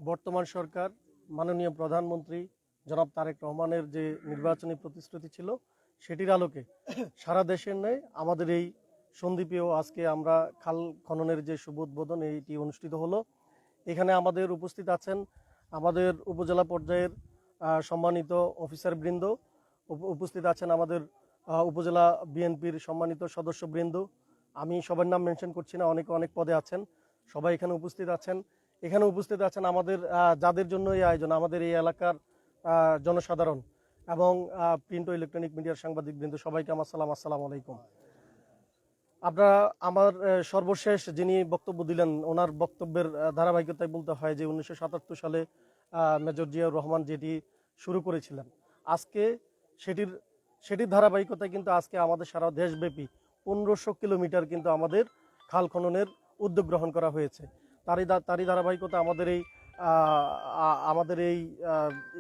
বর্তমান সরকার মাননীয় প্রধানমন্ত্রী জনাব তারেক রহমানের যে নির্বাচনী প্রতিশ্রুতি ছিল সেটির আলোকে সারা দেশের ন্যায় আমাদের এই সন্দ্বীপেও আজকে আমরা খাল খননের যে শুভ উদ্বোধন এইটি অনুষ্ঠিত হলো। এখানে আমাদের উপস্থিত আছেন আমাদের উপজেলা পর্যায়ের সম্মানিত অফিসারবৃন্দ, উপস্থিত আছেন আমাদের উপজেলা বিএনপির সম্মানিত সদস্যবৃন্দ। আমি সবার নাম মেনশন করছি না, অনেকে অনেক পদে আছেন, সবাই এখানে উপস্থিত আছেন। এখানে উপস্থিত আছেন আমাদের যাদের জন্য এই আয়োজন, আমাদের এই এলাকার জনসাধারণ এবং প্রিন্ট ও ইলেকট্রনিক মিডিয়ার সাংবাদিকবৃন্দ, সবাইকে আমার সালাম, আসসালামু আলাইকুম। আপনারা আমার সর্বশেষ যিনি বক্তব্য দিলেন ওনার বক্তব্যের ধারাবাহিকতায় বলতে হয় যে 1977 সালে মেজর জিয়াউর রহমান যেটি শুরু করেছিলেন, আজকে সেটির ধারাবাহিকতায় কিন্তু আজকে আমাদের সারা দেশব্যাপী 1500 কিলোমিটার কিন্তু আমাদের খাল খননের উদ্যোগ গ্রহণ করা হয়েছে। তারই ধারাবাহিকতা আমাদের এই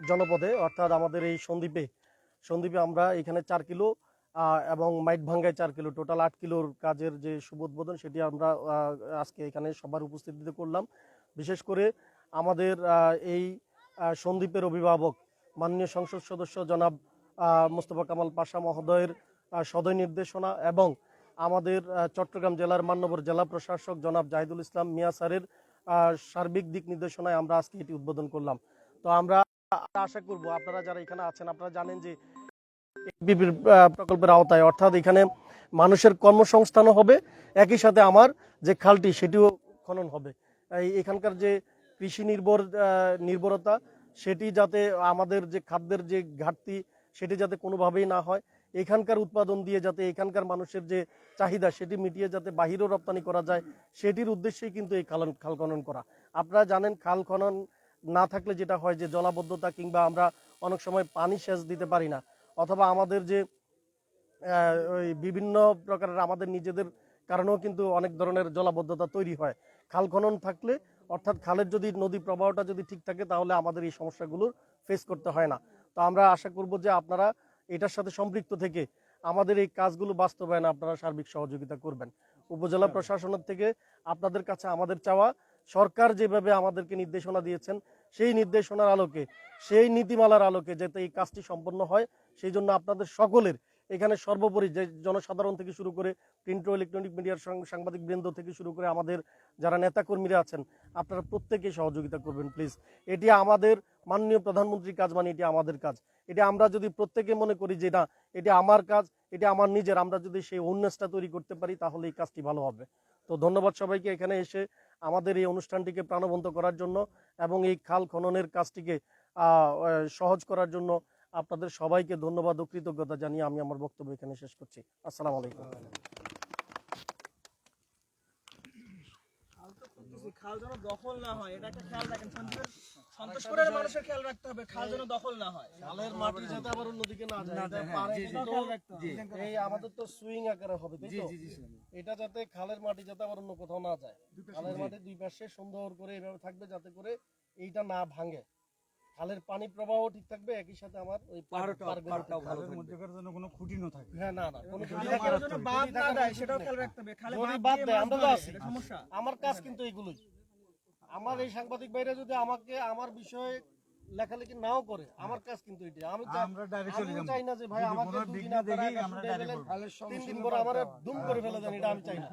জনপদে অর্থাৎ আমাদের এই সন্দ্বীপে আমরা এখানে 4 কিলো এবং মাইটভাঙ্গায় 4 কিলো, টোটাল 8 কিলোর কাজের যে শুভ উদ্বোধন সেটি আমরা আজকে এখানে সবার উপস্থিতিতে করলাম। বিশেষ করে আমাদের এই সন্দ্বীপের অভিভাবক মাননীয় সংসদ সদস্য জনাব মোস্তফা কামাল পাশা মহোদয়ের সদয় নির্দেশনা এবং আমাদের চট্টগ্রাম জেলার মান্যবর জেলা প্রশাসক জনাব জাহিদুল ইসলাম মিয়া স্যারের সার্বিক দিক নির্দেশনায় আমরা আজকে এটি উদ্বোধন করলাম। তো আমরা আশা করব আপনারা যারা এখানে আছেন, আপনারা জানেন যে প্রকল্পের আওতায় অর্থাৎ এখানে মানুষের কর্মসংস্থানও হবে, একই সাথে আমার যে খালটি সেটিও খনন হবে। এখানকার যে কৃষি নির্ভরতা সেটি যাতে আমাদের যে খাদ্যের যে ঘাটতি সেটি যাতে কোনোভাবেই না হয়, এখানকার উৎপাদন দিয়ে যাতে এখানকার মানুষের যে চাহিদা সেটি মিটিয়ে যাতে বাহিরেও রপ্তানি করা যায়, সেটির উদ্দেশ্যেই কিন্তু এই খাল খনন করা। আপনারা জানেন খাল খনন না থাকলে যেটা হয় যে জলাবদ্ধতা কিংবা আমরা অনেক সময় পানি সেচ দিতে পারি না, অথবা আমাদের যে ওই বিভিন্ন প্রকারের আমাদের নিজেদের কারণেও কিন্তু অনেক ধরনের জলাবদ্ধতা তৈরি হয়। খাল খনন থাকলে অর্থাৎ খালের যদি নদী প্রবাহটা যদি ঠিক থাকে তাহলে আমাদের এই সমস্যাগুলোর ফেস করতে হয় না। তো আমরা আশা করব যে আপনারা এটার সাথে সম্পৃক্ত থেকে আমাদের এই কাজগুলো বাস্তবায়নে আপনারা সার্বিক সহযোগিতা করবেন। উপজেলা প্রশাসনের থেকে আপনাদের কাছে আমাদের চাওয়া, সরকার যেভাবে আমাদেরকে নির্দেশনা দিয়েছেন সেই নির্দেশনার আলোকে, সেই নীতিমালার আলোকে যাতে এই কাজটি সম্পন্ন হয়, সেই জন্য আপনাদের সকলের এখানে সর্বোপরি যে জনসাধারণ থেকে শুরু করে প্রিন্ট ও ইলেকট্রনিক মিডিয়ার সাংবাদিক বৃন্দ থেকে শুরু করে আমাদের যারা নেতাকর্মীরা আছেন, আপনারা প্রত্যেকেই সহযোগিতা করবেন প্লিজ। এটি আমাদের মাননীয় প্রধানমন্ত্রীর কাজ, মানে এটি আমাদের কাজ। এটা আমরা যদি প্রত্যেকে মনে করি যে না এটা আমার কাজ, এটা আমার নিজের, আমরা যদি সেই উন্নয়নটা তৈরি করতে পারি তাহলে এই কাজটি ভালো হবে। তো ধন্যবাদ সবাইকে এখানে এসে আমাদের এই অনুষ্ঠানটিকে প্রাণবন্ত করার জন্য এবং এই খাল খননের কাজটিকে সহজ করার জন্য আপনাদের সবাইকে ধন্যবাদ ও কৃতজ্ঞতা জানিয়ে আমি আমার বক্তব্য এখানে শেষ করছি। আসসালামু আলাইকুম। খাল যেন দখল না হয়, এটা একটা খেয়াল রাখেন। সন্তোষপুরের মানুষের খেয়াল রাখতে হবে খাল যেন দখল না হয়, খালের মাটি যাতে আবার অন্যদিকে না যায়। এই আমাদের তো সুইং আকারে হবে, তাই তো? এটা যাতে খালের মাটি যাতে আবার অন্য কোথাও না যায়, খালের মাটি দুই পাশে সুন্দর করে এইভাবে থাকবে যাতে করে এইটা না ভাঙে, খালের পানি প্রবাহ ঠিক থাকবে, একই সাথে আমার ওই পাড়টাও ভালো থাকবে, যেন কোনো খুঁটি না থাকে। হ্যাঁ না কোনো যেন বাদ না দেয় সেটাও খেয়াল রাখতে হবে। খালে বাদ দেয় আমরা তো আছি, সমস্যা। আমার কাজ কিন্তু এইগুলোই। আমার এই সাংবাদিক ভাইরা যদি আমাকে আমার বিষয়ে লেখালেখি নাও করে, আমার কাজ কিন্তু এটা। আমি চাই না যে ভাই আমাকে দুদিন আপনারা 3 দিন পর আমার দুম করে ফেলে দেন, এটা আমি চাই না।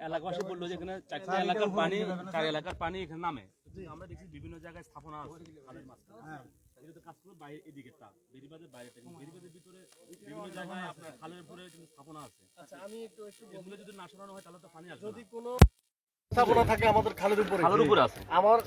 এলাকাবাসী বললো যে এখানে 4 এলাকার পানি এখানে নামে। আমরা দেখছি বিভিন্ন জায়গায় স্থাপনা আছে খালের মাঝখানে। এটা তো কাজ করে বাইরে এদিকে তা বেরিবাদের বাইরে, বেরিবাদের ভিতরে বিভিন্ন জায়গায় আপনার খালের উপরে কিন্তু স্থাপনা আছে। আচ্ছা আমি একটু এগুলো যদি না সরানো হয় তাহলে তো পানি আসবে না। যদি কোনো স্থাপনা থাকে আমাদের খালের উপরে আছে আমার